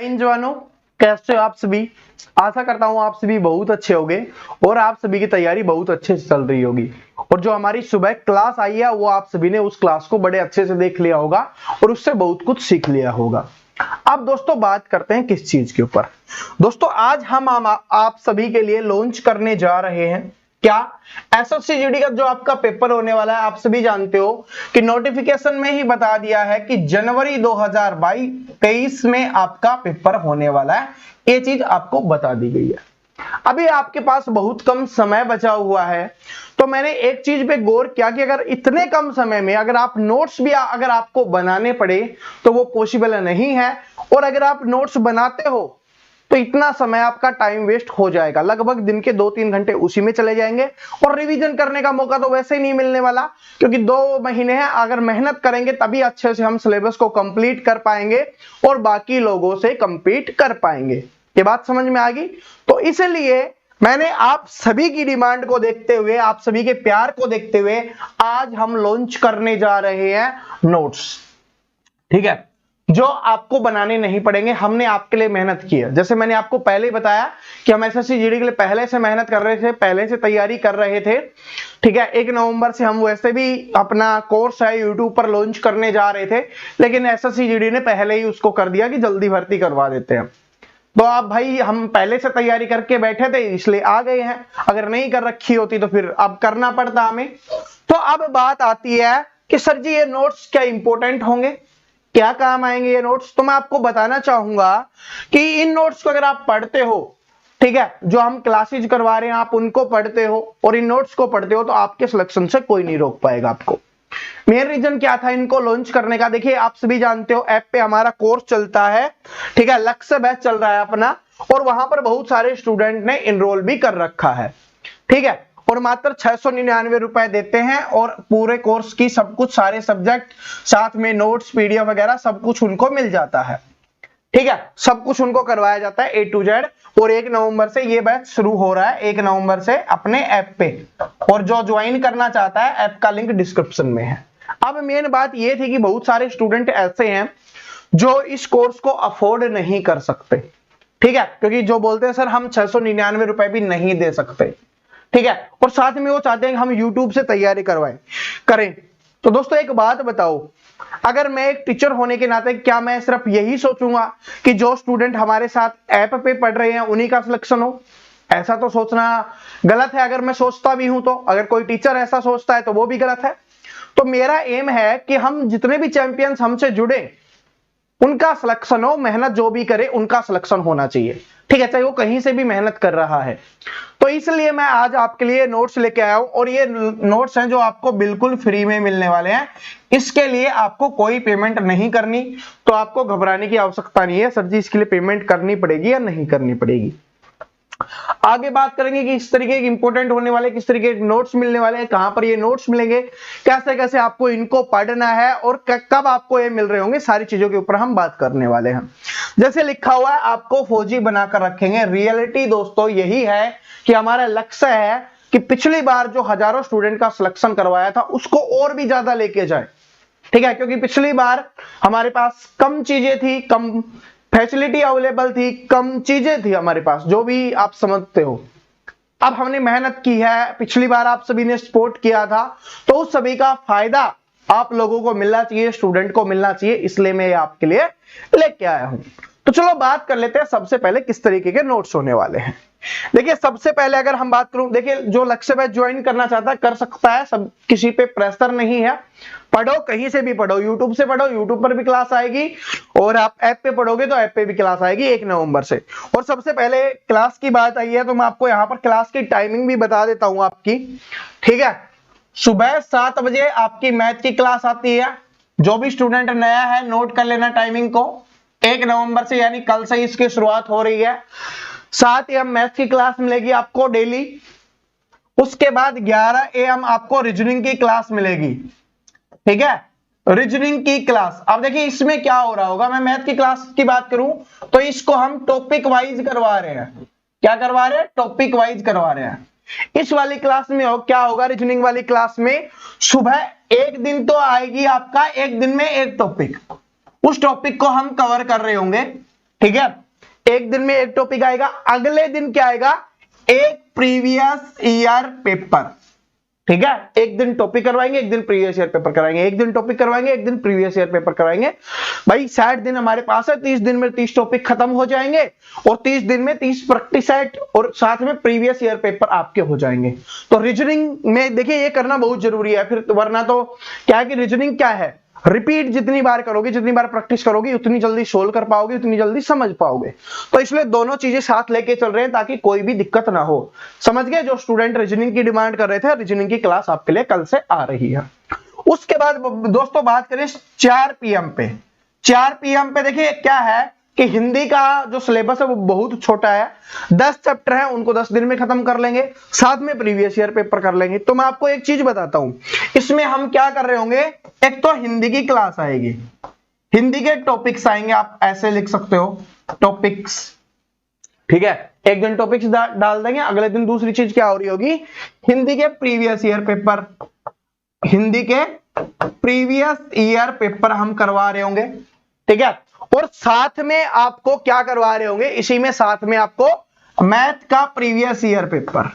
इन जवानों, कैसे हो आप सभी। आशा करता हूं आप सभी बहुत अच्छे होंगे और आप सभी की तैयारी बहुत अच्छे से चल रही होगी। और जो हमारी सुबह क्लास आई है वो आप सभी ने उस क्लास को बड़े अच्छे से देख लिया होगा और उससे बहुत कुछ सीख लिया होगा। अब दोस्तों बात करते हैं किस चीज के ऊपर। दोस्तों आज हम आप सभी के लिए लॉन्च करने जा रहे हैं क्या, एसएससी जीडी का जो आपका पेपर होने वाला है। आप सभी जानते हो कि नोटिफिकेशन में ही बता दिया है कि जनवरी 2023 में आपका पेपर होने वाला है। ये चीज आपको बता दी गई है। अभी आपके पास बहुत कम समय बचा हुआ है, तो मैंने एक चीज पे गौर किया कि अगर इतने कम समय में अगर आप नोट्स भी अगर आपको बनाने पड़े तो वो पॉसिबल नहीं है। और अगर आप नोट्स बनाते हो तो इतना समय आपका टाइम वेस्ट हो जाएगा, लगभग दिन के 2-3 घंटे उसी में चले जाएंगे और रिवीजन करने का मौका तो वैसे ही नहीं मिलने वाला, क्योंकि 2 महीने हैं। अगर मेहनत करेंगे तभी अच्छे से हम सिलेबस को कंप्लीट कर पाएंगे और बाकी लोगों से compete कर पाएंगे। ये बात समझ में आ गई। तो इसलिए मैंने आप सभी की डिमांड को देखते हुए, आप सभी के प्यार को देखते हुए आज हम लॉन्च करने जा रहे हैं नोट्स, ठीक है, जो आपको बनाने नहीं पड़ेंगे। हमने आपके लिए मेहनत की है। जैसे मैंने आपको पहले ही बताया कि हम एसएससी जीडी के लिए पहले से मेहनत कर रहे थे, पहले से तैयारी कर रहे थे, ठीक है। 1 नवंबर से हम वैसे भी अपना कोर्स है यूट्यूब पर लॉन्च करने जा रहे थे, लेकिन एसएससी जीडी ने पहले ही उसको कर दिया कि जल्दी भर्ती करवा देते हैं। तो अब भाई हम पहले से तैयारी करके बैठे थे इसलिए आ गए हैं, अगर नहीं कर रखी होती तो फिर अब करना पड़ता हमें। तो अब बात आती है कि सर जी ये नोट्स क्या इंपॉर्टेंट होंगे, क्या काम आएंगे ये नोट्स। तो मैं आपको बताना चाहूंगा कि इन नोट्स को अगर आप पढ़ते हो, ठीक है, जो हम क्लासेज करवा रहे हैं आप उनको पढ़ते हो और इन नोट्स को पढ़ते हो तो आपके सिलेक्शन से कोई नहीं रोक पाएगा आपको। मेन रीजन क्या था इनको लॉन्च करने का, देखिए आप सभी जानते हो ऐप पे हमारा कोर्स चलता है, ठीक है, लक्ष्य बैच चल रहा है अपना, और वहां पर बहुत सारे स्टूडेंट ने इनरोल भी कर रखा है, ठीक है। और मात्र 699 रुपए देते हैं और पूरे कोर्स की सब कुछ, सारे सब्जेक्ट साथ में नोट्स पीडीएफ वगैरह सब कुछ उनको मिल जाता है, ठीक है। सब कुछ उनको करवाया जाता है A to Z। और 1 नवंबर से ये बैच शुरू हो रहा है, 1 नवंबर से अपने ऐप पे, और जो ज्वाइन करना चाहता है ऐप का लिंक डिस्क्रिप्शन में है। अब मेन बात ये थी कि बहुत सारे स्टूडेंट ऐसे हैं जो इस कोर्स को अफोर्ड नहीं कर सकते, ठीक है, क्योंकि जो बोलते हैं सर हम 699 रुपए भी नहीं दे सकते, ठीक है, और साथ में वो चाहते हैं कि हम YouTube से तैयारी करें। तो दोस्तों एक बात बताओ, अगर मैं एक टीचर होने के नाते क्या मैं सिर्फ यही सोचूंगा कि जो स्टूडेंट हमारे साथ ऐप पे पढ़ रहे हैं उन्हीं का सिलेक्शन हो? ऐसा तो सोचना गलत है। अगर मैं सोचता भी हूं तो, अगर कोई टीचर ऐसा सोचता है तो वो भी गलत है। तो मेरा एम है कि हम जितने भी चैंपियंस हमसे जुड़े उनका सिलेक्शन हो, मेहनत जो भी करे उनका सिलेक्शन होना चाहिए, ठीक है, चाहे वो कहीं से भी मेहनत कर रहा है। तो इसलिए मैं आज आपके लिए नोट्स लेके आया हूं और ये नोट्स हैं जो आपको बिल्कुल फ्री में मिलने वाले हैं। इसके लिए आपको कोई पेमेंट नहीं करनी, तो आपको घबराने की आवश्यकता नहीं है सर जी इसके लिए पेमेंट करनी पड़ेगी या नहीं करनी पड़ेगी। आगे बात करेंगे कि इस तरीके के इंपॉर्टेंट होने वाले, किस तरीके के नोट्स मिलने वाले हैं, कहां पर ये नोट्स मिलेंगे, कैसे कैसे आपको इनको पढ़ना है और कब आपको ये मिल रहे होंगे, सारी चीजों के ऊपर हम बात करने वाले हैं। जैसे लिखा हुआ है आपको फौजी बनाकर रखेंगे। रियलिटी दोस्तों यही है कि हमारा लक्ष्य है कि पिछली बार जो हजारों स्टूडेंट का सिलेक्शन करवाया था उसको और भी ज्यादा लेके जाए, ठीक है, क्योंकि पिछली बार हमारे पास कम चीजें थी, कम फैसिलिटी अवेलेबल थी, कम चीजें थी हमारे पास, जो भी आप समझते हो। अब हमने मेहनत की है, पिछली बार आप सभी ने सपोर्ट किया था, तो उस सभी का फायदा आप लोगों को मिलना चाहिए, स्टूडेंट को मिलना चाहिए, इसलिए मैं आपके लिए लेके आया हूं। तो चलो बात कर लेते हैं सबसे पहले किस तरीके के नोट्स होने वाले हैं। देखिए सबसे पहले अगर हम बात करूं, देखिए जो लक्ष्य बैच ज्वाइन करना चाहता है कर सकता है, सब किसी पे प्रेशर नहीं है। पढ़ो, कहीं से भी पढ़ो, यूट्यूब से पढ़ो, यूट्यूब पर भी क्लास आएगी, और आप ऐप पे पढ़ोगे तो ऐप पे भी क्लास आएगी 1 नवंबर से। और सबसे पहले क्लास की बात आई है तो मैं आपको यहाँ पर क्लास की टाइमिंग भी बता देता हूँ आपकी, ठीक है। सुबह 7 बजे आपकी मैथ की क्लास आती है। जो भी स्टूडेंट नया है नोट कर लेना टाइमिंग को, 1 नवंबर से यानी कल से इसकी शुरुआत हो रही है। 7 AM मैथ की क्लास मिलेगी आपको डेली। उसके बाद 11 AM आपको रीजनिंग की क्लास मिलेगी, ठीक है, रीजनिंग की क्लास। अब देखिए इसमें क्या हो रहा होगा, मैं मैथ की क्लास की बात करूं तो इसको हम टॉपिक वाइज करवा रहे हैं। क्या करवा रहे हैं? टॉपिक वाइज करवा रहे हैं। इस वाली क्लास में क्या होगा, रीजनिंग वाली क्लास में सुबह एक दिन तो आएगी आपका, एक दिन में एक टॉपिक, उस टॉपिक को हम कवर कर रहे होंगे, ठीक है, एक दिन में एक टॉपिक आएगा, अगले दिन क्या आएगा, एक प्रीवियस ईयर पेपर। ठीक है, एक दिन टॉपिक करवाएंगे, एक दिन प्रीवियस ईयर पेपर कराएंगे, एक दिन टॉपिक करवाएंगे, एक दिन प्रीवियस ईयर पेपर कराएंगे। भाई 60 दिन हमारे पास है, 30 दिन में 30 टॉपिक खत्म हो जाएंगे और 30 दिन में 30 प्रैक्टिस सेट और साथ में प्रीवियस ईयर पेपर आपके हो जाएंगे। तो रीजनिंग में देखिए ये करना बहुत जरूरी है, फिर वरना तो क्या है कि रीजनिंग क्या है, रिपीट जितनी बार करोगे, जितनी बार प्रैक्टिस करोगे, उतनी जल्दी सोल्व कर पाओगे, उतनी जल्दी समझ पाओगे। तो इसलिए दोनों चीजें साथ लेके चल रहे हैं ताकि कोई भी दिक्कत ना हो। समझ गए? जो स्टूडेंट रीजनिंग की डिमांड कर रहे थे, रीजनिंग की क्लास आपके लिए कल से आ रही है। उसके बाद दोस्तों बात करें 4 PM पे। 4 PM पे देखिए क्या है कि हिंदी का जो सिलेबस है वो बहुत छोटा है, 10 चैप्टर है, उनको 10 दिन में खत्म कर लेंगे, साथ में प्रीवियस ईयर पेपर कर लेंगे। तो मैं आपको एक चीज बताता हूं, इसमें हम क्या कर रहे होंगे, एक तो हिंदी की क्लास आएगी, हिंदी के टॉपिक्स आएंगे, आप ऐसे लिख सकते हो टॉपिक्स। ठीक है, एक दिन टॉपिक्स डाल देंगे, अगले दिन दूसरी चीज क्या हो रही होगी, हिंदी के प्रीवियस ईयर पेपर, हिंदी के प्रीवियस ईयर पेपर हम करवा रहे होंगे। ठीक है, और साथ में आपको क्या करवा रहे होंगे, इसी में साथ में आपको मैथ का प्रीवियस ईयर पेपर,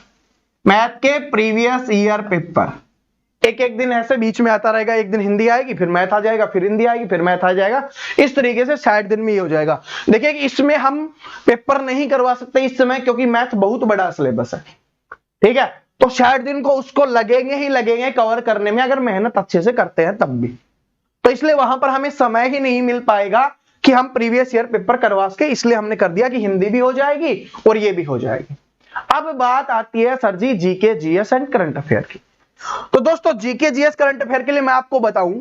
मैथ के प्रीवियस ईयर पेपर एक एक दिन ऐसे बीच में आता रहेगा। एक दिन हिंदी आएगी, फिर मैथ आ जाएगा, फिर हिंदी आएगी, फिर मैथ आ जाएगा। इस तरीके से 60 दिन में ही हो जाएगा। देखिए कि इसमें हम पेपर नहीं करवा सकते इस समय, क्योंकि मैथ बहुत बड़ा सिलेबस है। ठीक है, तो 60 दिन को उसको लगेंगे ही लगेंगे कवर करने में, अगर मेहनत अच्छे से करते हैं तब भी। तो इसलिए वहां पर हमें समय ही नहीं मिल पाएगा कि हम प्रीवियस ईयर पेपर करवा सके, इसलिए हमने कर दिया कि हिंदी भी हो जाएगी और ये भी हो जाएगी। अब बात आती है sir ji GK, GS and current affair की। तो दोस्तों जीके, जीएस, करंट अफेयर के लिए मैं आपको बताऊं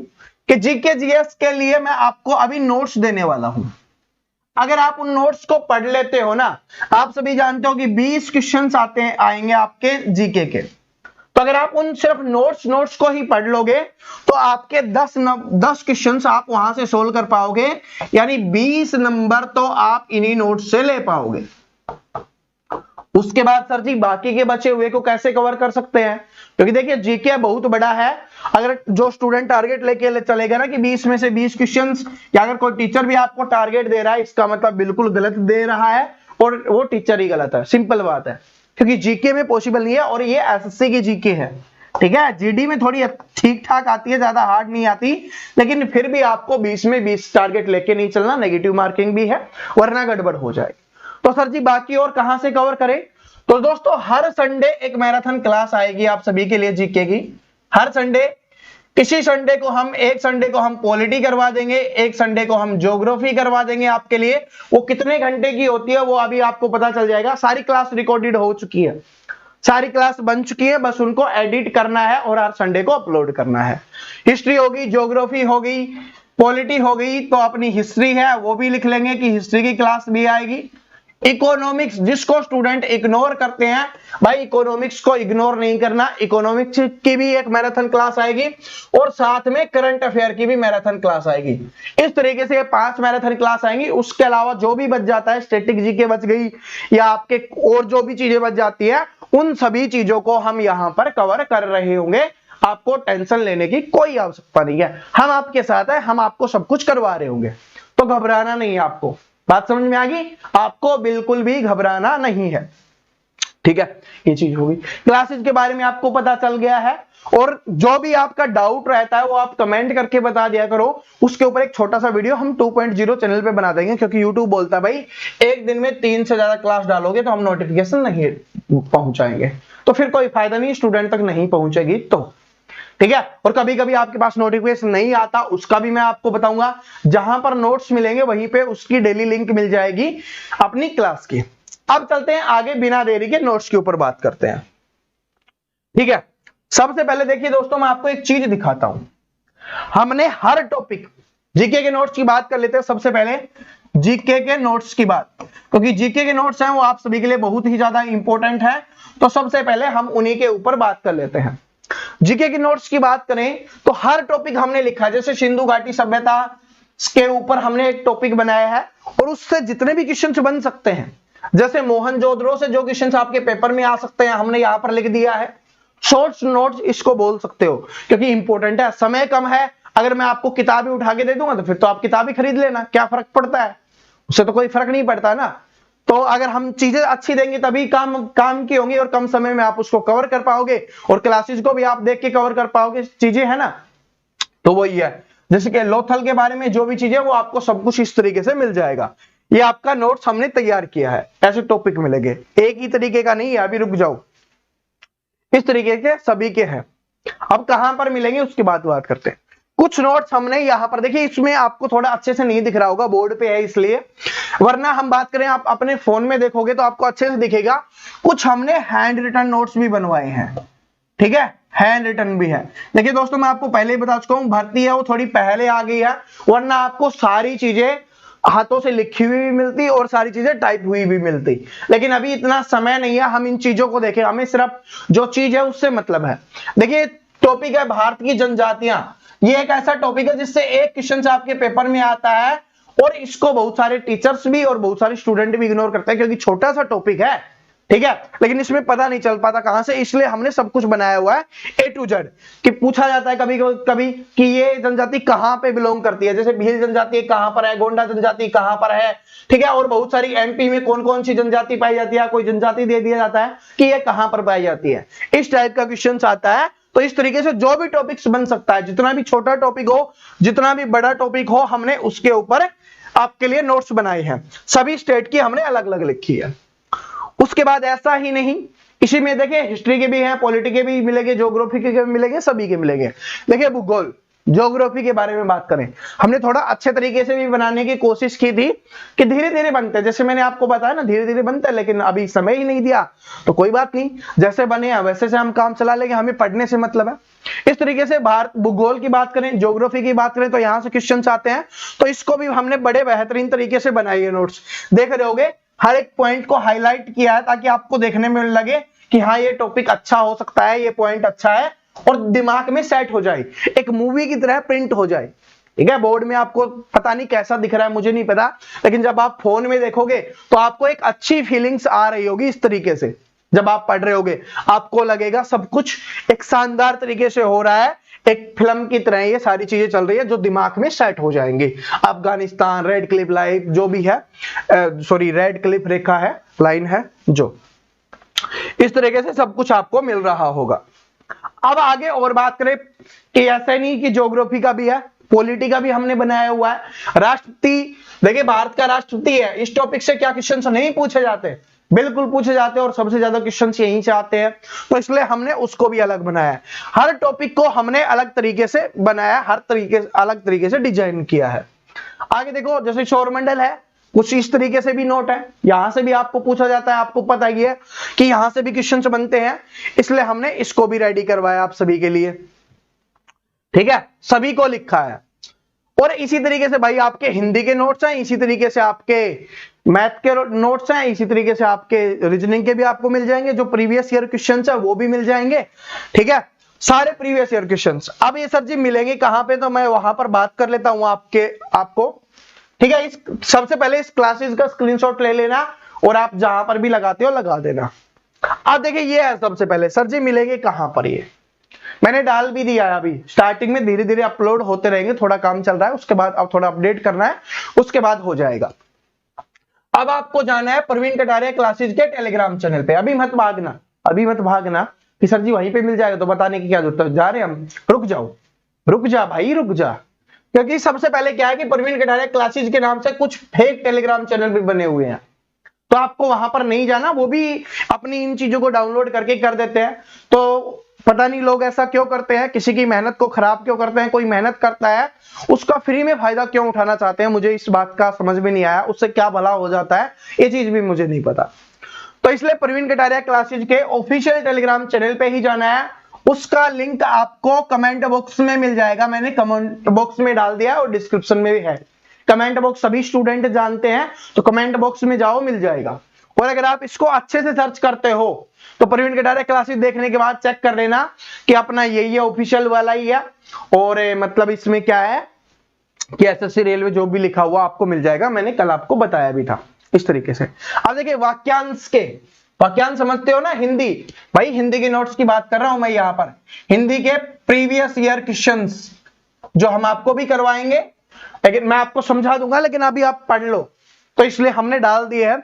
कि जीके, जीएस के लिए मैं आपको अभी नोट्स देने वाला हूं। अगर आप उन नोट्स को पढ़ लेते हो ना, आप सभी जानते हो कि 20 क्वेश्चंस आएंगे आपके जीके के। तो अगर आप उन सिर्फ नोट्स को ही पढ़ लोगे तो आपके 10 क्वेश्चंस आप वहां से सोल्व कर पाओगे, यानी 20 नंबर तो आप इन्हीं नोट्स से ले पाओगे। उसके बाद सर जी बाकी के बचे हुए को कैसे कवर कर सकते हैं, क्योंकि देखिए जीके बहुत बड़ा है। अगर जो स्टूडेंट टारगेट लेके चलेगा ना कि 20 में से 20 क्वेश्चंस, या अगर कोई टीचर भी आपको टारगेट दे रहा है, इसका मतलब बिल्कुल गलत दे रहा है और वो टीचर ही गलत है, सिंपल बात है। क्योंकि जीके में पॉसिबल नहीं है, और ये एसएससी की जीके है। ठीक है, जीडी में थोड़ी ठीक ठाक आती है, ज्यादा हार्ड नहीं आती, लेकिन फिर भी आपको 20 में 20 टारगेट लेके नहीं चलना, नेगेटिव मार्किंग भी है, वरना गड़बड़ हो जाएगी। तो सर जी बाकी और कहां से कवर करें, तो दोस्तों हर संडे एक मैराथन क्लास आएगी आप सभी के लिए जीके की। हर संडे, किसी संडे को हम, एक संडे को हम पॉलिटी करवा देंगे, एक संडे को हम ज्योग्राफी करवा देंगे आपके लिए। वो कितने घंटे की होती है वो अभी आपको पता चल जाएगा। सारी क्लास रिकॉर्डेड हो चुकी है, सारी क्लास बन चुकी है, बस उनको एडिट करना है और हर संडे को अपलोड करना है। हिस्ट्री होगी, ज्योग्राफी होगी, पॉलिटी होगी, तो अपनी हिस्ट्री है वो भी लिख लेंगे कि हिस्ट्री की क्लास भी आएगी। इकोनॉमिक्स, जिसको स्टूडेंट इग्नोर करते हैं, भाई इकोनॉमिक्स को इग्नोर नहीं करना, इकोनॉमिक्स की भी एक मैराथन क्लास आएगी और साथ में करंट अफेयर की भी मैराथन क्लास आएगी। इस तरीके से 5 मैराथन क्लास आएंगी। उसके अलावा जो भी बच जाता है, स्टैटिक जीके बच गई या आपके और जो भी चीजें बच जाती है, उन सभी चीजों को हम यहां पर कवर कर रहे होंगे। आपको टेंशन लेने की कोई आवश्यकता नहीं है, हम आपके साथ है, हम आपको सब कुछ करवा रहे होंगे, तो घबराना नहीं है आपको। बात समझ में आ गई? आपको बिल्कुल भी घबराना नहीं है। ठीक है, ये चीज होगी। क्लासेस के बारे में आपको पता चल गया है, और जो भी आपका डाउट रहता है वो आप कमेंट करके बता दिया करो। उसके ऊपर एक छोटा सा वीडियो हम 2.0 चैनल पे बना देंगे, क्योंकि YouTube बोलता है भाई एक दिन में 3 से ज्यादा क्लास डालोगे तो हम नोटिफिकेशन नहीं पहुंचाएंगे, तो फिर कोई फायदा नहीं, स्टूडेंट तक नहीं पहुंचेगी तो। ठीक है, और कभी कभी आपके पास नोटिफिकेशन नहीं आता, उसका भी मैं आपको बताऊंगा। जहां पर नोट्स मिलेंगे वहीं पे उसकी डेली लिंक मिल जाएगी अपनी क्लास की। अब चलते हैं आगे, बिना देरी के नोट्स के ऊपर बात करते हैं। ठीक है, सबसे पहले देखिए दोस्तों, मैं आपको एक चीज दिखाता हूं। हमने हर टॉपिक, जीके के नोट्स की बात कर लेते हैं। सबसे पहले जीके के नोट्स की बात, क्योंकि जीके के नोट्स हैं वो आप सभी के लिए बहुत ही ज्यादा इंपॉर्टेंट है, तो सबसे पहले हम उन्हीं के ऊपर बात कर लेते हैं। जीके की नोट्स की बात करें तो हर टॉपिक हमने लिखा है, जैसे सिंधु घाटी सभ्यता के ऊपर हमने एक टॉपिक बनाया है, और उससे जितने भी क्वेश्चंस बन सकते हैं, जैसे मोहनजोदड़ो से जो क्वेश्चंस आपके पेपर में आ सकते हैं, हमने यहां पर लिख दिया है। शॉर्ट्स नोट्स इसको बोल सकते हो, क्योंकि इंपॉर्टेंट है, समय कम है। अगर मैं आपको किताबें उठा के दे दूंगा तो फिर तो आप किताबें खरीद लेना, क्या फर्क पड़ता है, उससे तो कोई फर्क नहीं पड़ता ना। तो अगर हम चीजें अच्छी देंगे तभी काम की होंगी और कम समय में आप उसको कवर कर पाओगे और क्लासेस को भी आप देख के कवर कर पाओगे, चीजें है ना। तो वही है, जैसे कि लोथल के बारे में जो भी चीजें वो आपको सब कुछ इस तरीके से मिल जाएगा। ये आपका नोट्स हमने तैयार किया है, ऐसे टॉपिक मिलेंगे, एक ही तरीके का नहीं है, अभी रुक जाओ, इस तरीके के सभी के हैं। अब कहां पर मिलेंगे उसकी बात करते हैं। कुछ नोट्स हमने यहां पर देखिए, इसमें आपको थोड़ा अच्छे से नहीं दिख रहा होगा, बोर्ड पे है इसलिए, वरना हम बात करें आप अपने फोन में देखोगे तो आपको अच्छे से दिखेगा। कुछ हमने हैंड रिटन नोट्स भी बनवाए हैं, ठीक है, हैंड रिटन भी है। देखिए दोस्तों, मैं आपको पहले ही बता चुका हूं, भर्ती है वो थोड़ी पहले आ गई है, वरना आपको सारी चीजें हाथों से लिखी हुई भी मिलती और सारी चीजें टाइप हुई भी मिलती, लेकिन अभी इतना समय नहीं है हम इन चीजों को देखें, हमें सिर्फ जो चीज है उससे मतलब है। देखिए टॉपिक है भारत की जनजातियां, ये एक ऐसा टॉपिक है जिससे एक क्वेश्चन आपके पेपर में आता है और इसको बहुत सारे टीचर्स भी और बहुत सारे स्टूडेंट भी इग्नोर करते हैं क्योंकि छोटा सा टॉपिक है, ठीक है, लेकिन इसमें पता नहीं चल पाता कहां से, इसलिए हमने सब कुछ बनाया हुआ है A to Z कि पूछा जाता है कभी कभी कि ये जनजाति कहां पे बिलोंग करती है, जैसे भील जनजाति कहां पर है, गोंडा जनजाति कहां पर है, ठीक है, और बहुत सारी MP में कौन कौन सी जनजाति पाई जाती है, कोई जनजाति दे दिया जाता है कि ये कहां पर पाई जाती है, इस टाइप का क्वेश्चन आता है। तो इस तरीके से जो भी टॉपिक्स बन सकता है, जितना भी छोटा टॉपिक हो, जितना भी बड़ा टॉपिक हो, हमने उसके ऊपर आपके लिए नोट्स बनाए हैं, सभी स्टेट की हमने अलग अलग लिखी है। उसके बाद ऐसा ही नहीं, इसी में देखिए हिस्ट्री के भी हैं, पॉलिटी के भी मिलेंगे, ज्योग्राफी के भी मिलेंगे, सभी के मिलेंगे। देखिए भूगोल, ज्योग्राफी के बारे में बात करें, हमने थोड़ा अच्छे तरीके से भी बनाने की कोशिश की थी कि धीरे धीरे बनते हैं, जैसे मैंने आपको बताया ना धीरे धीरे बनते हैं, लेकिन अभी समय ही नहीं दिया, तो कोई बात नहीं, जैसे बने हैं वैसे से हम काम चला लेंगे, हमें पढ़ने से मतलब है। इस तरीके से भारत भूगोल की बात करें, ज्योग्राफी की बात करें, तो यहां से क्वेश्चन आते हैं, तो इसको भी हमने बड़े बेहतरीन तरीके से बनाई है नोट्स, देख रहे होगे हर एक पॉइंट को हाईलाइट किया है ताकि आपको देखने में लगे कि हाँ ये टॉपिक अच्छा हो सकता है, ये पॉइंट अच्छा है, और दिमाग में सेट हो जाए, एक मूवी की तरह प्रिंट हो जाए, ठीक है। बोर्ड में आपको पता नहीं कैसा दिख रहा है, मुझे नहीं पता, लेकिन जब आप फोन में देखोगे तो आपको एक अच्छी फीलिंग्स आ रही होगी, इस तरीके से जब आप पढ़ रहे होगे आपको लगेगा सब कुछ एक शानदार तरीके से हो रहा है, एक फिल्म की तरह ये सारी चीजें चल रही है जो दिमाग में सेट हो जाएंगे। अफगानिस्तान, रेड क्लिफ लाइन जो भी है, सॉरी रेड क्लिफ रेखा है, लाइन है जो, इस तरीके से सब कुछ आपको मिल रहा होगा। अब आगे और बात करें कि ऐसा नहीं कि ज्योग्राफी का भी है, पॉलिटी का भी हमने बनाया हुआ है, राष्ट्रपति, देखिए भारत का राष्ट्रपति है, इस टॉपिक से क्या क्वेश्चन नहीं पूछे जाते, बिल्कुल पूछे जाते हैं और सबसे ज्यादा क्वेश्चन यहीं से आते हैं, तो इसलिए हमने उसको भी अलग बनाया है। हर टॉपिक को हमने अलग तरीके से बनाया, हर तरीके अलग तरीके से डिजाइन किया है। आगे देखो जैसे सौरमंडल है, कुछ इस तरीके से भी नोट है, यहां से भी आपको पूछा जाता है, आपको पता ही है कि यहां से भी क्वेश्चंस बनते हैं, इसलिए हमने इसको भी रेडी करवाया आप सभी के लिए, ठीक है, सभी को लिखा है। और इसी तरीके से भाई आपके हिंदी के नोट्स हैं, इसी तरीके से आपके मैथ के नोट्स हैं, इसी तरीके से आपके रीजनिंग के भी आपको मिल जाएंगे, जो प्रीवियस ईयर क्वेश्चंस है वो भी मिल जाएंगे, ठीक है, सारे प्रीवियस ईयर क्वेश्चंस। अब ये सर जी मिलेंगे कहां पे, तो मैं वहां पर बात कर लेता हूं आपको, ठीक है। इस सबसे पहले इस क्लासेस का स्क्रीनशॉट ले लेना और आप जहां पर भी लगाते हो लगा देना। अब देखिए ये है सबसे पहले, सर जी मिलेंगे कहां पर, ये मैंने डाल भी दिया है, अभी स्टार्टिंग में धीरे धीरे अपलोड होते रहेंगे, थोड़ा काम चल रहा है, उसके बाद अब थोड़ा अपडेट करना है, उसके बाद हो जाएगा। अब आपको जाना है प्रवीण कटारिया क्लासेस के टेलीग्राम चैनल पे, अभी मत भागना, अभी मत भागना कि सर जी वहीं पे मिल जाएगा, तो बताने की क्या जरूरत है, जा रहे हम, रुक जाओ, रुक जा भाई रुक जा, क्योंकि सबसे पहले क्या है कि प्रवीण कटारिया क्लासेस के नाम से कुछ फेक टेलीग्राम चैनल भी बने हुए हैं, तो आपको वहां पर नहीं जाना, वो भी अपनी इन चीजों को डाउनलोड करके कर देते हैं, तो पता नहीं लोग ऐसा क्यों करते हैं, किसी की मेहनत को खराब क्यों करते हैं, कोई मेहनत करता है उसका फ्री में फायदा क्यों उठाना चाहते हैं, मुझे इस बात का समझ में नहीं आया, उससे क्या भला हो जाता है ये चीज भी मुझे नहीं पता। तो इसलिए प्रवीण कटारिया क्लासेस के ऑफिशियल टेलीग्राम चैनल पे ही जाना है, उसका लिंक आपको कमेंट बॉक्स में मिल जाएगा, मैंने कमेंट बॉक्स में डाल दिया और डिस्क्रिप्शन में भी है, कमेंट बॉक्स सभी स्टूडेंट जानते हैं, तो कमेंट बॉक्स में जाओ मिल जाएगा। और अगर आप इसको अच्छे से सर्च करते हो तो प्रवीण कटारिया क्लासेस देखने के बाद चेक कर लेना कि अपना यही है, ऑफिशियल वाला ही है, और मतलब इसमें क्या है कि एसएससी रेलवे जो भी लिखा हुआ आपको मिल जाएगा, मैंने कल आपको बताया भी था इस तरीके से। अब देखिए वाक्यांश समझते हो ना, हिंदी, भाई हिंदी के नोट्स की बात कर रहा हूं मैं यहां पर, हिंदी के प्रीवियस ईयर क्वेश्चंस जो हम आपको भी करवाएंगे, लेकिन मैं आपको समझा दूंगा, लेकिन अभी आप पढ़ लो तो इसलिए हमने डाल दिए है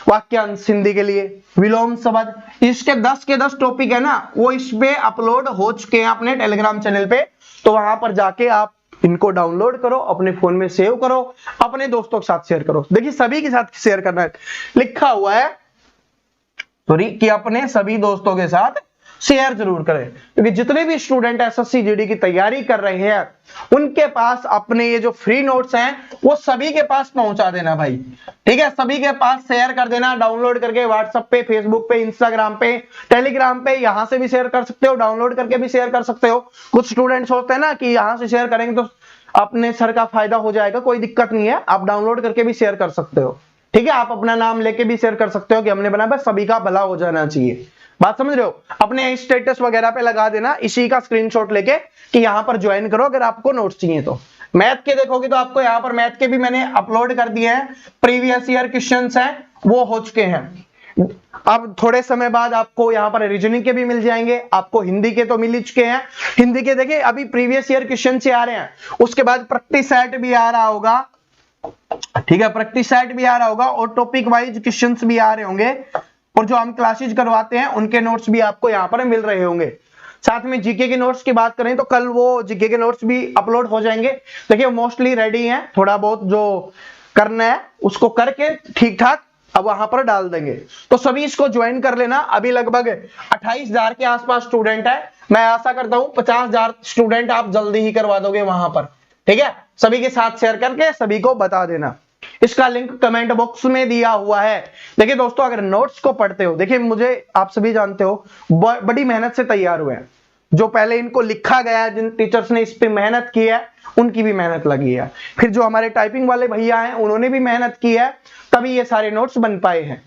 वाक्यांश हिंदी के लिए, विलोम शब्द, इसके 10 के 10 टॉपिक है ना, वो इस पे अपलोड हो चुके हैं अपने टेलीग्राम चैनल पे। तो वहां पर जाके आप इनको डाउनलोड करो, अपने फोन में सेव करो, अपने दोस्तों के साथ शेयर करो। देखिए सभी के साथ शेयर करना है, लिखा हुआ है सॉरी कि अपने सभी दोस्तों के साथ शेयर जरूर करें, क्योंकि जितने भी स्टूडेंट एसएससी जीडी की तैयारी कर रहे हैं उनके पास अपने ये जो फ्री नोट्स हैं वो सभी के पास पहुंचा देना भाई, ठीक है। सभी के पास शेयर कर देना, डाउनलोड करके व्हाट्सएप पे, फेसबुक पे, इंस्टाग्राम पे, टेलीग्राम पे, यहां से भी शेयर कर सकते हो, डाउनलोड करके भी शेयर कर सकते हो। कुछ स्टूडेंट सोचते हैं ना कि यहां से शेयर करेंगे तो अपने सर का फायदा हो जाएगा, कोई दिक्कत नहीं है, आप डाउनलोड करके भी शेयर कर सकते हो, ठीक है। आप अपना नाम लेके भी शेयर कर सकते हो कि हमने बनाया, बस सभी का भला हो जाना चाहिए, बात समझ रहे हो। अपने स्टेटस वगैरह पे लगा देना इसी का स्क्रीनशॉट लेके कि यहां पर ज्वाइन करो अगर आपको नोट्स चाहिए तो। मैथ के देखोगे तो आपको यहां पर मैथ के भी मैंने अपलोड कर दिए हैं, प्रीवियस ईयर क्वेश्चंस हैं वो हो चुके हैं। अब थोड़े समय बाद आपको यहां पर रीजनिंग के भी मिल जाएंगे, आपको हिंदी के तो मिल ही चुके हैं। हिंदी के देखिए अभी प्रीवियस ईयर क्वेश्चन से आ रहे हैं, उसके बाद प्रैक्टिस सेट भी आ रहा होगा, ठीक है, प्रैक्टिस सेट भी आ रहा होगा और टॉपिक वाइज क्वेश्चंस भी आ रहे होंगे, और जो हम क्लासेज करवाते हैं उनके नोट्स भी आपको यहां पर मिल रहे होंगे। साथ में जीके के नोट्स की बात करें तो कल वो जीके के नोट्स भी अपलोड हो जाएंगे। देखिए मोस्टली रेडी हैं, थोड़ा बहुत जो करना है उसको करके ठीक ठाक अब वहां पर डाल देंगे। तो सभी इसको ज्वाइन कर लेना। अभी लगभग 28,000 के आसपास स्टूडेंट है, मैं आशा करता हूं 50,000 स्टूडेंट आप जल्दी ही करवा दोगे वहां पर, ठीक है। सभी के साथ शेयर करके सभी को बता देना, इसका लिंक कमेंट बॉक्स में दिया हुआ है। देखिए दोस्तों अगर नोट्स को पढ़ते हो, देखिए मुझे आप सभी जानते हो बड़ी मेहनत से तैयार हुए हैं, जो पहले इनको लिखा गया है, जिन टीचर्स ने इस पे मेहनत की है उनकी भी मेहनत लगी है, फिर जो हमारे टाइपिंग वाले भैया हैं उन्होंने भी मेहनत की है, तभी ये सारे नोट्स बन पाए हैं।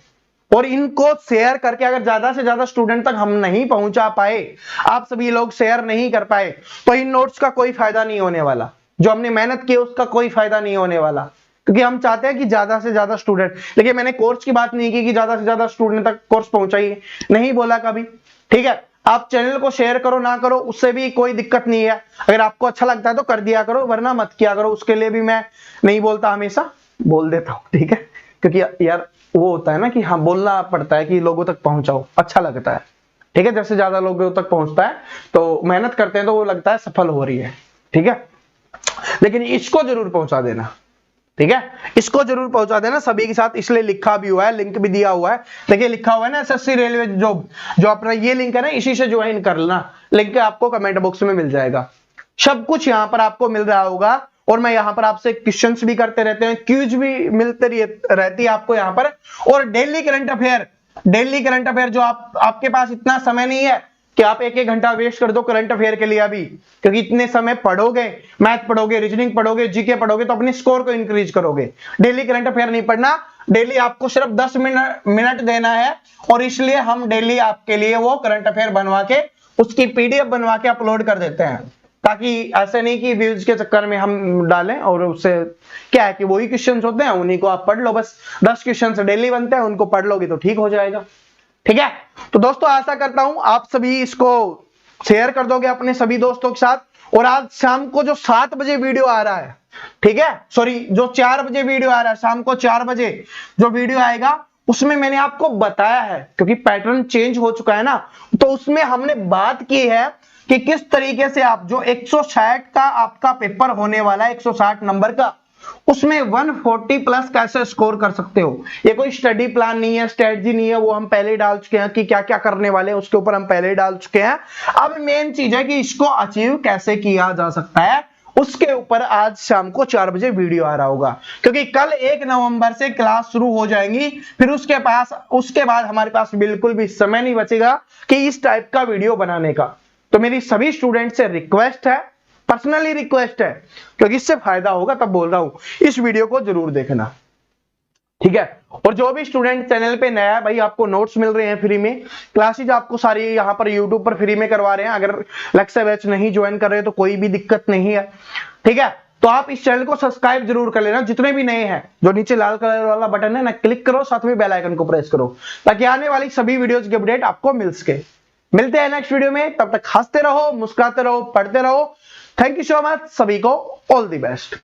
और इनको शेयर करके अगर ज्यादा से ज्यादा स्टूडेंट तक हम नहीं पहुंचा पाए, आप सभी लोग शेयर नहीं कर पाए, तो इन नोट्स का कोई फायदा नहीं होने वाला, जो हमने मेहनत की उसका कोई फायदा नहीं होने वाला, क्योंकि हम चाहते हैं कि ज्यादा से ज्यादा स्टूडेंट, देखिए मैंने कोर्स की बात नहीं की कि ज्यादा से ज्यादा स्टूडेंट तक कोर्स पहुंचाइए, नहीं बोला कभी, ठीक है। आप चैनल को शेयर करो ना करो उससे भी कोई दिक्कत नहीं है, अगर आपको अच्छा लगता है तो कर दिया करो, वरना मत किया करो, उसके लिए भी मैं नहीं बोलता, हमेशा बोल देता हूं, ठीक है। क्योंकि यार वो होता है ना कि हाँ बोलना पड़ता है कि लोगों तक पहुंचाओ, अच्छा लगता है, ठीक है। जैसे ज्यादा लोगों तक पहुंचता है तो मेहनत करते हैं तो वो लगता है सफल हो रही है, ठीक है। लेकिन इसको जरूर पहुंचा देना, ठीक है, इसको जरूर पहुंचा देना सभी के साथ, इसलिए लिखा भी हुआ है, लिंक भी दिया हुआ है। देखिए लिखा हुआ है ना एसएससी रेलवे जॉब, जो अपना ये लिंक है ना इसी से ज्वाइन कर लेना, लिंक आपको कमेंट बॉक्स में मिल जाएगा। सब कुछ यहाँ पर आपको मिल रहा होगा, और मैं यहाँ पर आपसे क्वेश्चंस भी करते रहते हैं, क्यूज भी मिलते रहती है आपको यहाँ पर, और डेली करंट अफेयर जो आपके पास इतना समय नहीं है कि आप एक घंटा वेस्ट कर दो करंट अफेयर के लिए अभी, क्योंकि इतने समय पढ़ोगे, मैथ पढ़ोगे, रीजनिंग पढ़ोगे, जीके पढ़ोगे तो अपने स्कोर को इंक्रीज करोगे। डेली करंट अफेयर नहीं पढ़ना, डेली आपको सिर्फ 10 मिनट देना है, और इसलिए हम डेली आपके लिए वो करंट अफेयर बनवा के उसकी पीडीएफ बनवा के अपलोड कर देते हैं, ताकि ऐसे नहीं कि व्यूज के चक्कर में हम डालें, और उससे क्या है कि वही क्वेश्चंस होते हैं उन्हीं को आप पढ़ लो, बस 10 क्वेश्चंस डेली बनते हैं, उनको पढ़ लोगे तो ठीक हो जाएगा, ठीक है। तो दोस्तों आशा करता हूं आप सभी इसको शेयर कर दोगे अपने सभी दोस्तों के साथ, और आज शाम को जो 7 बजे वीडियो आ रहा है, ठीक है, सॉरी जो 4 बजे वीडियो आ रहा है, शाम को 4 बजे जो वीडियो आएगा उसमें मैंने आपको बताया है, क्योंकि पैटर्न चेंज हो चुका है ना, तो उसमें हमने बात की है कि किस तरीके से आप जो 160 का आपका पेपर होने वाला है, 160 नंबर का, उसमें 140 प्लस कैसे स्कोर कर सकते हो। ये कोई स्टडी प्लान नहीं है, स्ट्रेटजी नहीं है, वो हम पहले ही डाल चुके हैं कि क्या क्या करने वाले हैं, उसके ऊपर हम पहले ही डाल चुके हैं। अब मेन चीज है कि इसको अचीव कैसे किया जा सकता है, उसके ऊपर आज शाम को 4 बजे वीडियो आ रहा होगा, क्योंकि कल 1 नवंबर से क्लास शुरू हो जाएंगी, फिर उसके बाद हमारे पास बिल्कुल भी समय नहीं बचेगा कि इस टाइप का वीडियो बनाने का। तो मेरी सभी स्टूडेंट से रिक्वेस्ट है, पर्सनली रिक्वेस्ट है, क्योंकि इससे फायदा होगा तब बोल रहा हूं, इस वीडियो को जरूर देखना, ठीक है। और जो भी स्टूडेंट चैनल पे नया है भाई, आपको नोट्स मिल रहे हैं फ्री में, क्लासेज आपको सारी यहाँ पर यूट्यूब पर फ्री में करवा रहे हैं, अगर लेक्चर बैच नहीं ज्वाइन कर रहे तो कोई भी दिक्कत नहीं है, ठीक है। तो आप इस चैनल को सब्सक्राइब जरूर कर लेना, जितने भी नए हैं, जो नीचे लाल कलर वाला बटन है ना, क्लिक करो, साथ में बेल आइकन को प्रेस करो, ताकि आने वाली सभी वीडियोस की अपडेट आपको मिल सके। मिलते हैं नेक्स्ट वीडियो में, तब तक हंसते रहो, मुस्कुराते रहो, पढ़ते रहो। थैंक यू सो मच, सभी को ऑल द बेस्ट।